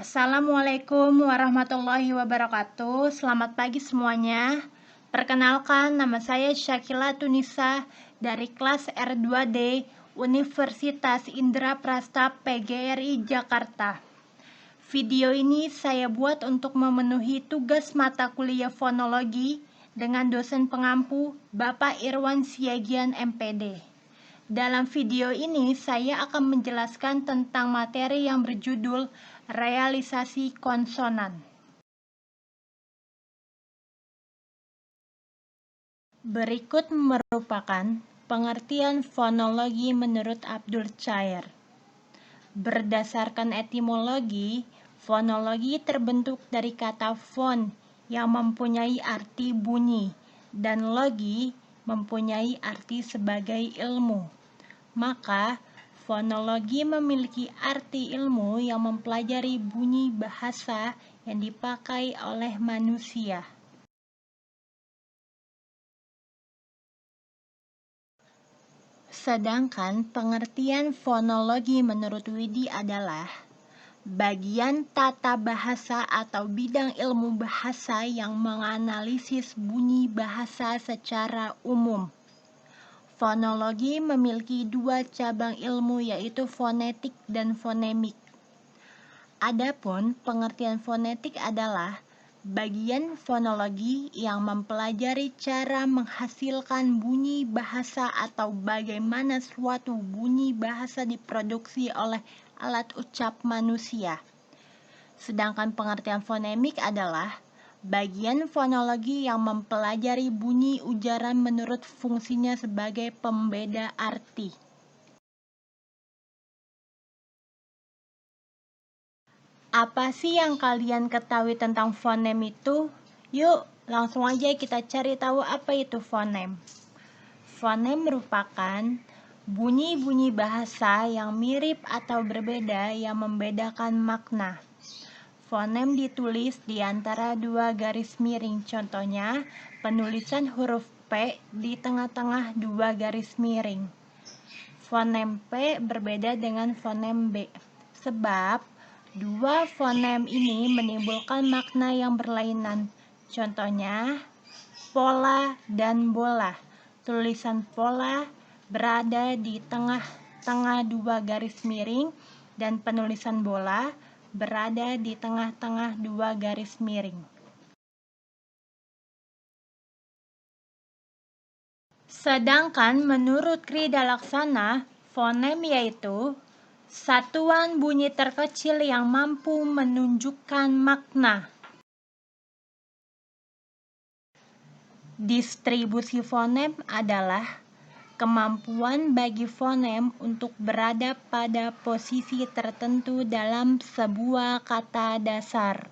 Assalamualaikum warahmatullahi wabarakatuh. Selamat pagi semuanya. Perkenalkan, nama saya Syakila Tunisa dari kelas R2D Universitas Indraprasta PGRI Jakarta. Video ini saya buat untuk memenuhi tugas mata kuliah fonologi dengan dosen pengampu Bapak Irwan Siagian MPD. Dalam video ini saya akan menjelaskan tentang materi yang berjudul realisasi konsonan. Berikut merupakan pengertian fonologi menurut Abdul Chair. Berdasarkan etimologi, fonologi terbentuk dari kata fon yang mempunyai arti bunyi dan logi mempunyai arti sebagai ilmu. Maka, fonologi memiliki arti ilmu yang mempelajari bunyi bahasa yang dipakai oleh manusia. Sedangkan pengertian fonologi menurut Widi adalah bagian tata bahasa atau bidang ilmu bahasa yang menganalisis bunyi bahasa secara umum. Fonologi memiliki dua cabang ilmu yaitu fonetik dan fonemik. Adapun pengertian fonetik adalah bagian fonologi yang mempelajari cara menghasilkan bunyi bahasa atau bagaimana suatu bunyi bahasa diproduksi oleh alat ucap manusia. Sedangkan pengertian fonemik adalah bagian fonologi yang mempelajari bunyi ujaran menurut fungsinya sebagai pembeda arti. Apa sih yang kalian ketahui tentang fonem itu? Yuk, langsung aja kita cari tahu apa itu fonem. Fonem merupakan bunyi-bunyi bahasa yang mirip atau berbeda yang membedakan makna. Fonem ditulis di antara dua garis miring. Contohnya, penulisan huruf P di tengah-tengah dua garis miring. Fonem P berbeda dengan fonem B, sebab dua fonem ini menimbulkan makna yang berlainan. Contohnya, pola dan bola. Tulisan pola berada di tengah-tengah dua garis miring dan penulisan bola berada di tengah-tengah dua garis miring. Sedangkan menurut Krida Laksana, fonem yaitu satuan bunyi terkecil yang mampu menunjukkan makna. Distribusi fonem adalah kemampuan bagi fonem untuk berada pada posisi tertentu dalam sebuah kata dasar.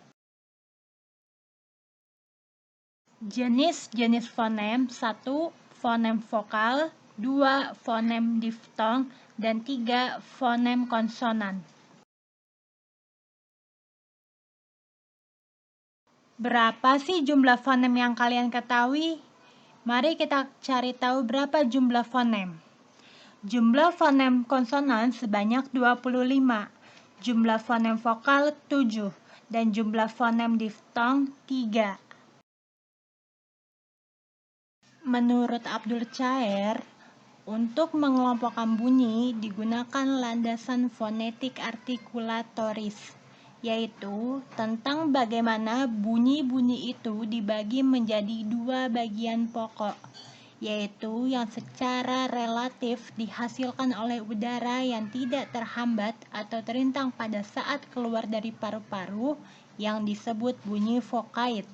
Jenis-jenis fonem: 1. Fonem vokal, 2. Fonem diftong, dan 3. Fonem konsonan. Berapa sih jumlah fonem yang kalian ketahui? Mari kita cari tahu berapa jumlah fonem. Jumlah fonem konsonan sebanyak 25, jumlah fonem vokal 7, dan jumlah fonem diftong 3. Menurut Abdul Chair, untuk mengelompokkan bunyi digunakan landasan fonetik artikulatoris, yaitu tentang bagaimana bunyi-bunyi itu dibagi menjadi dua bagian pokok, yaitu yang secara relatif dihasilkan oleh udara yang tidak terhambat atau terintang pada saat keluar dari paru-paru yang disebut bunyi vokait,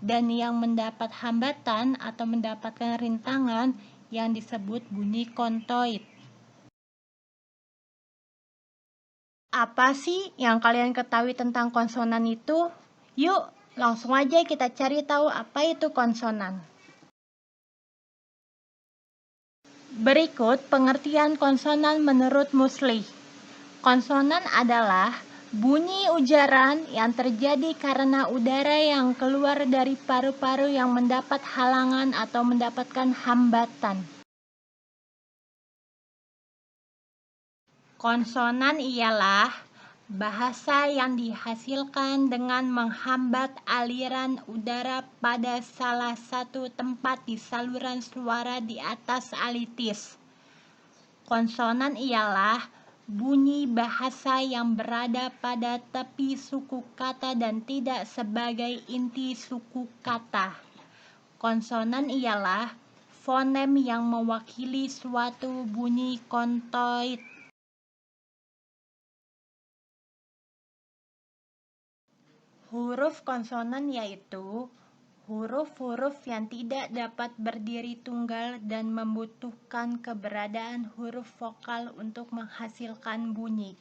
dan yang mendapat hambatan atau mendapatkan rintangan yang disebut bunyi kontoid. Apa sih yang kalian ketahui tentang konsonan itu? Yuk, langsung aja kita cari tahu apa itu konsonan. Berikut pengertian konsonan menurut Muslih. Konsonan adalah bunyi ujaran yang terjadi karena udara yang keluar dari paru-paru yang mendapat halangan atau mendapatkan hambatan. Konsonan ialah Bahasa yang dihasilkan dengan menghambat aliran udara pada salah satu tempat di saluran suara di atas alitis. Konsonan ialah bunyi bahasa yang berada pada tepi suku kata dan tidak sebagai inti suku kata. Konsonan ialah fonem yang mewakili suatu bunyi kontoid. Huruf konsonan yaitu huruf-huruf yang tidak dapat berdiri tunggal dan membutuhkan keberadaan huruf vokal untuk menghasilkan bunyi.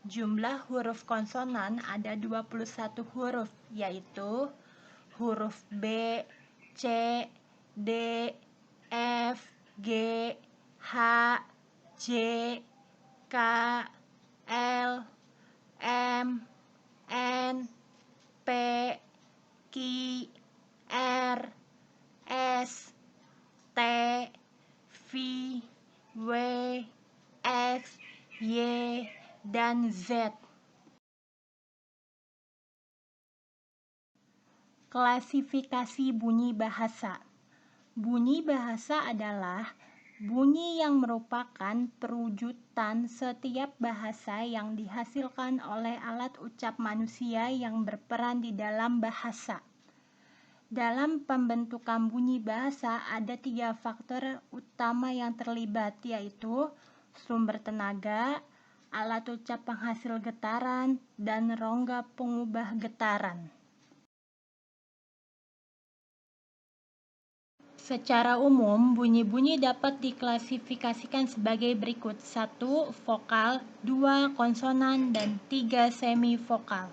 Jumlah huruf konsonan ada 21 huruf, yaitu huruf B, C, D, F, G, H, J, K, L, M, N, P, Q, R, S, T, V, W, X, Y, dan Z. Klasifikasi bunyi bahasa. Bunyi bahasa adalah bunyi yang merupakan perwujudan setiap bahasa yang dihasilkan oleh alat ucap manusia yang berperan di dalam bahasa. Dalam pembentukan bunyi bahasa ada 3 faktor utama yang terlibat, yaitu sumber tenaga, alat ucap penghasil getaran, dan rongga pengubah getaran. Secara umum, bunyi-bunyi dapat diklasifikasikan sebagai berikut: 1. Vokal, 2. Konsonan, dan 3. semivokal.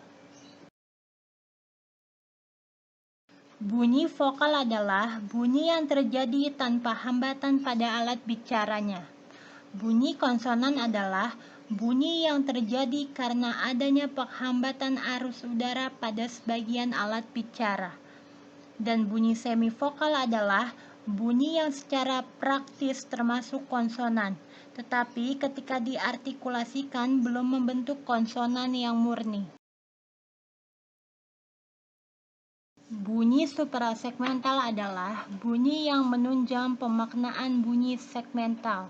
Bunyi vokal adalah bunyi yang terjadi tanpa hambatan pada alat bicaranya. Bunyi konsonan adalah bunyi yang terjadi karena adanya penghambatan arus udara pada sebagian alat bicara. Dan bunyi semivokal adalah bunyi yang secara praktis termasuk konsonan, tetapi ketika diartikulasikan belum membentuk konsonan yang murni. Bunyi suprasegmental adalah bunyi yang menunjang pemaknaan bunyi segmental.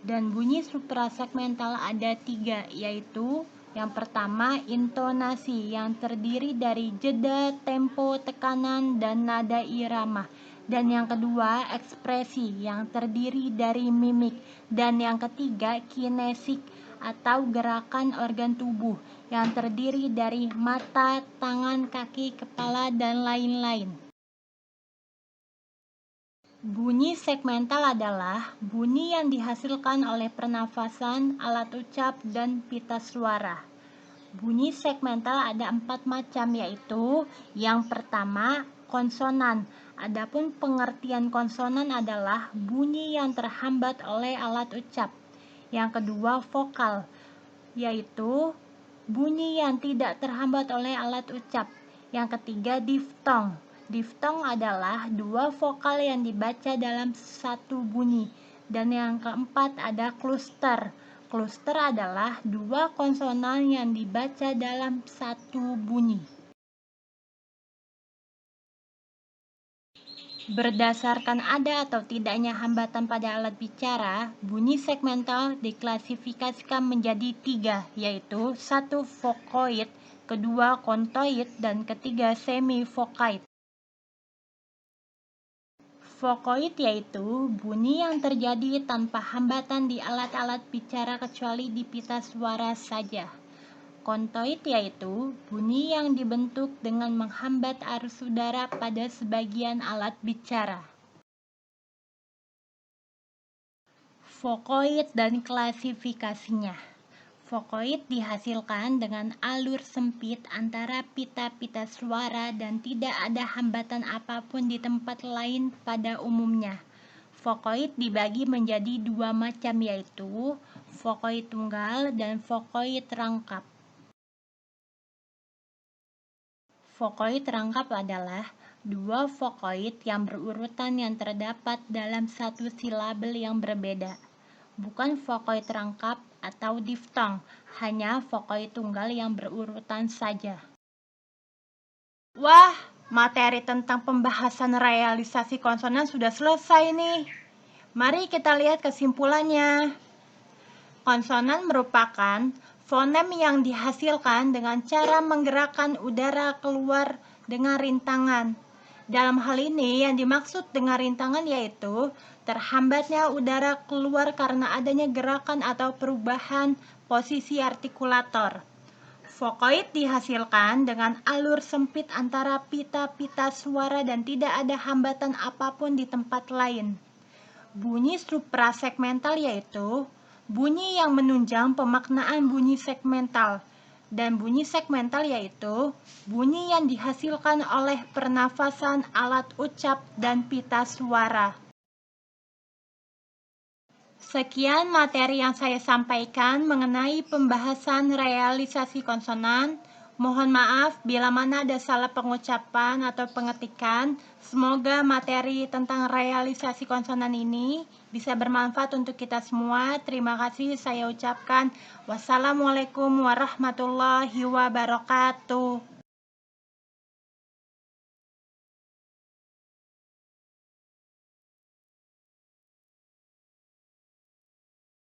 Dan bunyi suprasegmental ada 3, yaitu yang pertama intonasi yang terdiri dari jeda, tempo, tekanan, dan nada irama. Dan yang kedua ekspresi yang terdiri dari mimik. Dan yang ketiga kinesik atau gerakan organ tubuh yang terdiri dari mata, tangan, kaki, kepala, dan lain-lain. Bunyi segmental adalah bunyi yang dihasilkan oleh pernafasan, alat ucap, dan pita suara. Bunyi segmental ada 4 macam, yaitu yang pertama konsonan. Adapun pengertian konsonan adalah bunyi yang terhambat oleh alat ucap. Yang kedua vokal, yaitu bunyi yang tidak terhambat oleh alat ucap. Yang ketiga diftong. Diftong adalah 2 vokal yang dibaca dalam satu bunyi. Dan yang keempat ada kluster. Kluster adalah 2 konsonan yang dibaca dalam satu bunyi. Berdasarkan ada atau tidaknya hambatan pada alat bicara, bunyi segmental diklasifikasikan menjadi 3, yaitu 1. Vokoid, kedua kontoid, dan ketiga semivokaid. Vokoid yaitu bunyi yang terjadi tanpa hambatan di alat-alat bicara kecuali di pita suara saja. Kontoid yaitu bunyi yang dibentuk dengan menghambat arus udara pada sebagian alat bicara. Vokoid dan klasifikasinya. Vokoid dihasilkan dengan alur sempit antara pita-pita suara dan tidak ada hambatan apapun di tempat lain pada umumnya. Vokoid dibagi menjadi 2 macam, yaitu vokoid tunggal dan vokoid rangkap. Vokoid rangkap adalah 2 vokoid yang berurutan yang terdapat dalam satu silabel yang berbeda. Bukan vokoid rangkap atau diftong, hanya vokal tunggal yang berurutan saja. Wah, materi tentang pembahasan realisasi konsonan sudah selesai nih. Mari kita lihat kesimpulannya. Konsonan merupakan fonem yang dihasilkan dengan cara menggerakkan udara keluar dengan rintangan. Dalam hal ini yang dimaksud dengan rintangan yaitu terhambatnya udara keluar karena adanya gerakan atau perubahan posisi artikulator. Vokoid dihasilkan dengan alur sempit antara pita-pita suara dan tidak ada hambatan apapun di tempat lain. Bunyi suprasegmental yaitu bunyi yang menunjang pemaknaan bunyi segmental, dan bunyi segmental yaitu bunyi yang dihasilkan oleh pernafasan alat ucap dan pita suara. Sekian materi yang saya sampaikan mengenai pembahasan realisasi konsonan. Mohon maaf bila mana ada salah pengucapan atau pengetikan. Semoga materi tentang realisasi konsonan ini bisa bermanfaat untuk kita semua. Terima kasih saya ucapkan. Wassalamualaikum warahmatullahi wabarakatuh.